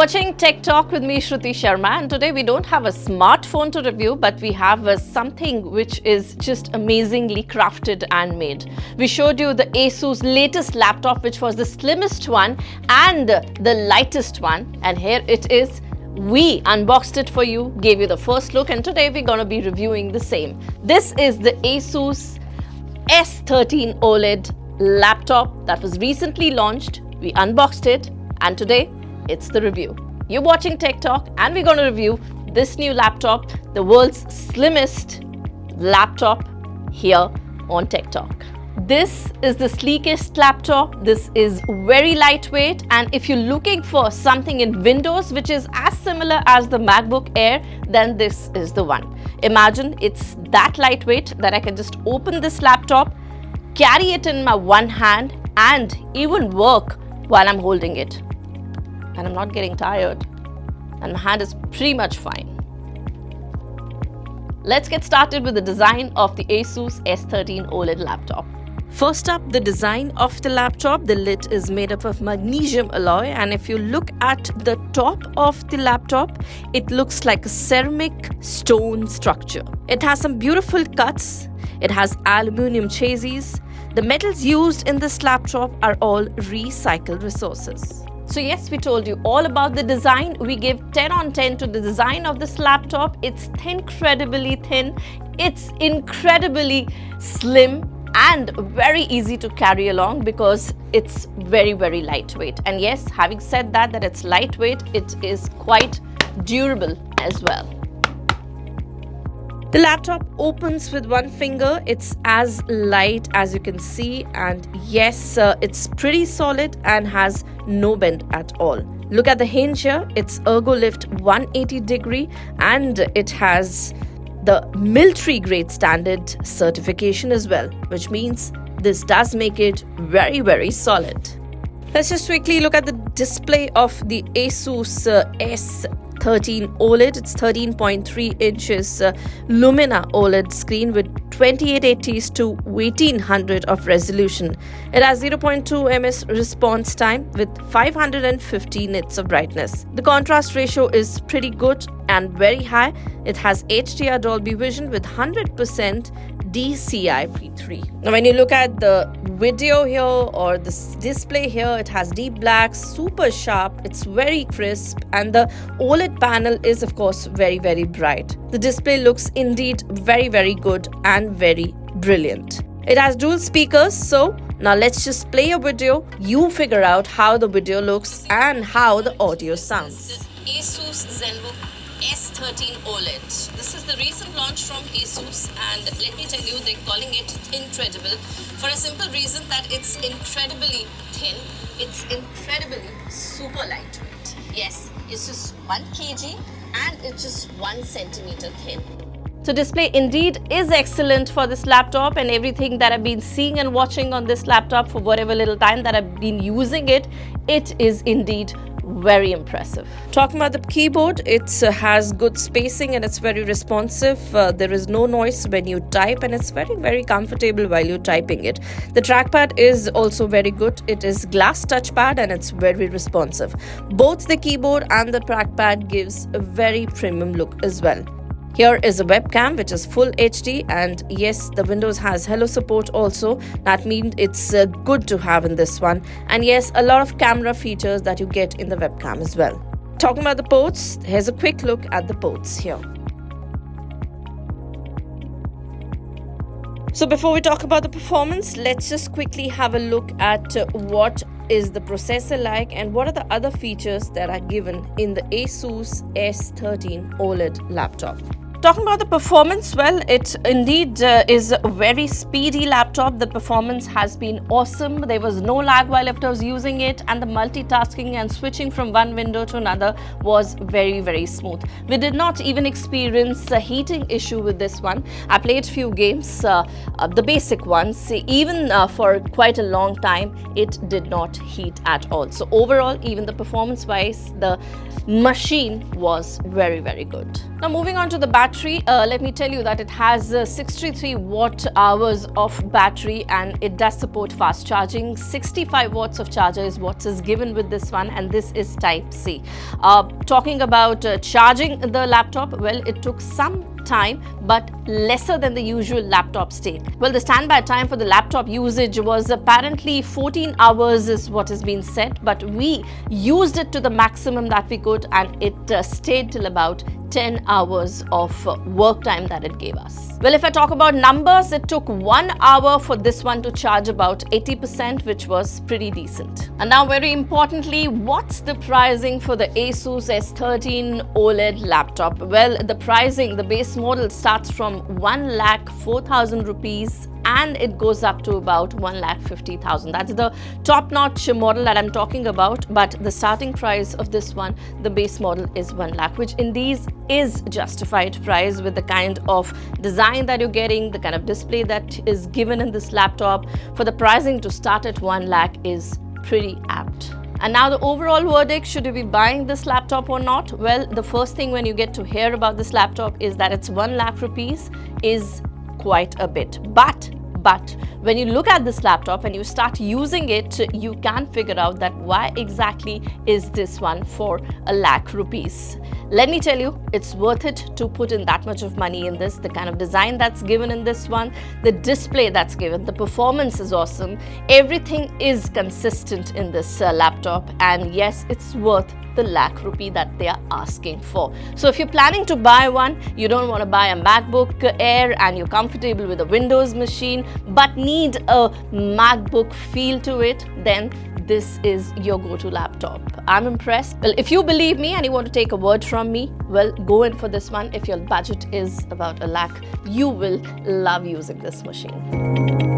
watching Tech Talk with me, Shruti Sharma, and today we don't have a smartphone to review, but we have something which is just amazingly crafted and made. We showed you the ASUS latest laptop, which was the slimmest one and the lightest one, and here it is. We unboxed it for you, gave you the first look, and today we're going to be reviewing the same. This is the ASUS S13 OLED laptop that was recently launched. We unboxed it, and today it's the review. You're watching Tech Talk, and we're going to review this new laptop, the world's slimmest laptop, here on Tech Talk. This is the sleekest laptop. This is very lightweight, and if you're looking for something in Windows which is as similar as the MacBook Air, then this is the one. Imagine it's that lightweight that I can just open this laptop, carry it in my one hand, and even work while I'm holding it. And I'm not getting tired, and my hand is pretty much fine. Let's get started with the design of the ASUS S13 OLED laptop. First up, the design of the laptop. The lid is made up of magnesium alloy, and if you look at the top of the laptop, it looks like a ceramic stone structure. It has some beautiful cuts. It has aluminum chassis. The metals used in this laptop are all recycled resources. So yes, we told you all about the design. We give 10 on 10 to the design of this laptop. It's incredibly thin, it's incredibly slim, and very easy to carry along because it's very, very lightweight. And yes, having said that it's lightweight, it is quite durable as well. The laptop opens with one finger. It's as light as you can see, and yes, it's pretty solid and has no bend at all. Look at the hinge here. It's ergo lift 180 degree, and it has the military grade standard certification as well, which means this does make it very, very solid. Let's just quickly look at the display of the ASUS S13 OLED. It's 13.3 inches Lumina OLED screen with 2880s to 1800 of resolution. It has 0.2 ms response time with 550 nits of brightness. The contrast ratio is pretty good and very high. It has HDR Dolby Vision with 100% DCI-P3. Now when you look at the video here or this display here, it has deep black, super sharp, it's very crisp, and the OLED panel is of course very, very bright. The display looks indeed very, very good and very brilliant. It has dual speakers, so now let's just play a video. You figure out how the video looks and how the audio sounds. ASUS ZENBOOK S13 OLED. This is the recent launch from ASUS, and let me tell you, they're calling it incredible for a simple reason that it's incredibly thin, it's incredibly super lightweight. Yes, it's just 1 kg and it's just 1 centimeter thin. So display indeed is excellent for this laptop, and everything that I've been seeing and watching on this laptop for whatever little time that I've been using it, it is indeed very impressive. Talking about the keyboard, it has good spacing and it's very responsive. There is no noise when you type, and it's very, very comfortable while you're typing it. The trackpad is also very good. It is glass touchpad and it's very responsive. Both the keyboard and the trackpad gives a very premium look as well. Here is a webcam which is full HD, and yes, the Windows has Hello support also. That means it's good to have in this one. And yes, a lot of camera features that you get in the webcam as well. Talking about the ports, here's a quick look at the ports here. So before we talk about the performance, let's just quickly have a look at what is the processor like and what are the other features that are given in the ASUS S13 OLED laptop. Talking about the performance, well, it indeed is a very speedy laptop. The performance has been awesome. There was no lag while I was using it, and the multitasking and switching from one window to another was very, very smooth. We did not even experience a heating issue with this one. I played few games, the basic ones. Even for quite a long time, it did not heat at all. So overall, even the performance-wise, the machine was very, very good. Now moving on to the battery, let me tell you that it has 63 watt hours of battery and it does support fast charging. 65 watts of charger is what is given with this one, and this is type C. Talking about charging the laptop, well, it took some time but lesser than the usual laptop state. Well, the standby time for the laptop usage was apparently 14 hours is what has been said, but we used it to the maximum that we could and it stayed till about 10 hours of work time that it gave us. Well, if I talk about numbers, it took 1 hour for this one to charge about 80%, which was pretty decent. And now very importantly, what's the pricing for the ASUS S13 OLED laptop? Well, the pricing, the base model starts from 1,04,000 rupees and it goes up to about 1,50,000. That's the top-notch model that I'm talking about, but the starting price of this one, the base model, is 1 lakh, which indeed is justified price with the kind of design that you're getting, the kind of display that is given in this laptop. For the pricing to start at 1 lakh is pretty apt. And now the overall verdict, should you be buying this laptop or not? Well, the first thing when you get to hear about this laptop is that it's 1 lakh rupees is quite a bit. But when you look at this laptop and you start using it, you can figure out that why exactly is this one for 1 lakh rupees. Let me tell you, it's worth it to put in that much of money in this. The kind of design that's given in this one, the display that's given, the performance is awesome. Everything is consistent in this laptop, and yes, it's worth the lakh rupee that they are asking for. So if you're planning to buy one, you don't want to buy a MacBook Air and you're comfortable with a Windows machine but need a MacBook feel to it, then this is your go-to laptop. I'm impressed. Well, if you believe me and you want to take a word from me, well, go in for this one. If your budget is about 1 lakh, you will love using this machine.